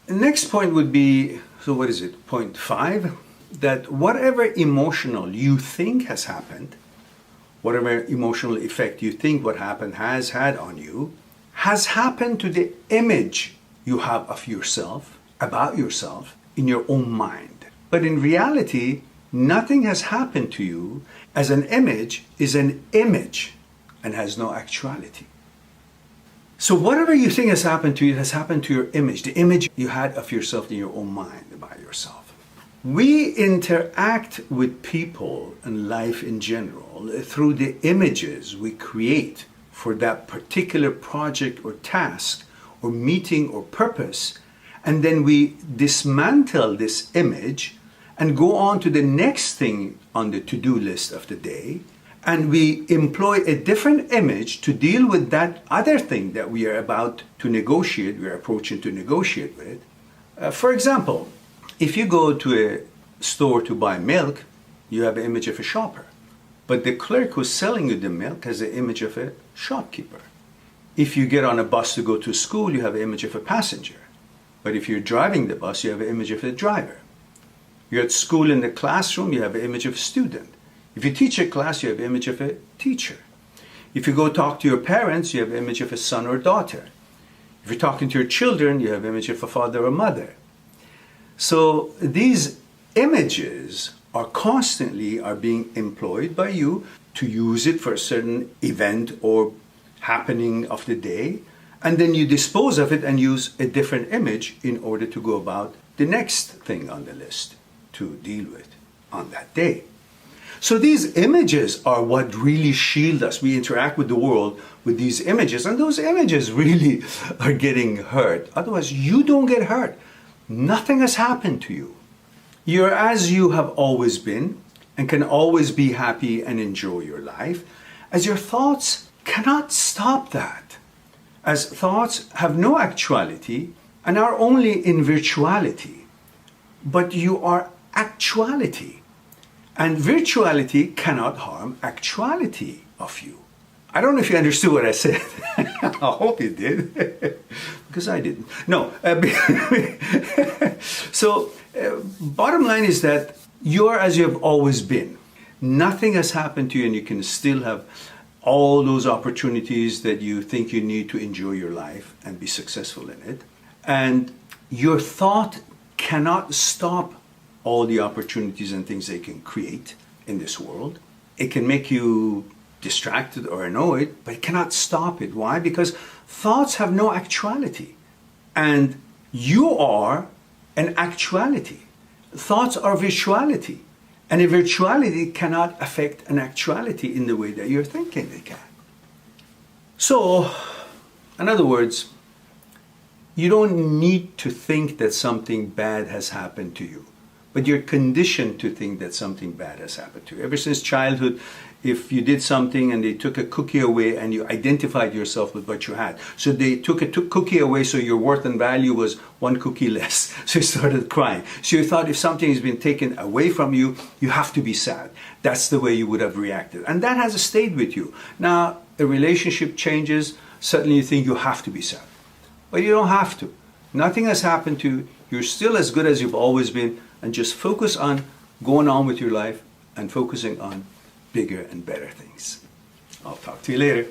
Next point would be, so what is it, point 5? That whatever emotional you think has happened, whatever emotional effect you think what happened has had on you, has happened to the image you have of yourself, about yourself, in your own mind. But in reality, nothing has happened to you, as an image is an image and has no actuality. So whatever you think has happened to you, it has happened to your image, the image you had of yourself in your own mind about yourself. We interact with people and life in general through the images we create for that particular project or task or meeting or purpose, and then we dismantle this image and go on to the next thing on the to-do list of the day, and we employ a different image to deal with that other thing that we are about to negotiate, we are approaching to negotiate with. For example, if you go to a store to buy milk, you have an image of a shopper. But the clerk who's selling you the milk has the image of a shopkeeper. If you get on a bus to go to school, you have an image of a passenger. But if you're driving the bus, you have an image of a driver. You're at school in the classroom, you have an image of a student. If you teach a class, you have an image of a teacher. If you go talk to your parents, you have an image of a son or daughter. If you're talking to your children, you have an image of a father or mother. So these images are constantly being employed by you to use it for a certain event or happening of the day, and then you dispose of it and use a different image in order to go about the next thing on the list to deal with on that day. So these images are what really shield us. We interact with the world with these images, and those images really are getting hurt. Otherwise, you don't get hurt. Nothing has happened to you. You're as you have always been and can always be happy and enjoy your life, as your thoughts cannot stop that. As thoughts have no actuality and are only in virtuality, but you are actuality. And virtuality cannot harm actuality of you. I don't know if you understood what I said. I hope you did, because I didn't. No. So, bottom line is that you're as you have always been. Nothing has happened to you, and you can still have all those opportunities that you think you need to enjoy your life and be successful in it. And your thought cannot stop all the opportunities and things they can create in this world. It can make you distracted or annoyed, but it cannot stop it. Why? Because thoughts have no actuality, and you are an actuality. Thoughts are virtuality, and a virtuality cannot affect an actuality in the way that you're thinking they can. So, in other words, you don't need to think that something bad has happened to you, but you're conditioned to think that something bad has happened to you. Ever since childhood, if you did something and they took a cookie away and you identified yourself with what you had. So they took a cookie away, so your worth and value was one cookie less. So you started crying. So you thought if something has been taken away from you, you have to be sad. That's the way you would have reacted. And that has stayed with you. Now, a relationship changes, suddenly you think you have to be sad. But you don't have to. Nothing has happened to you. You're still as good as you've always been, and just focus on going on with your life and focusing on bigger and better things. I'll talk to you later.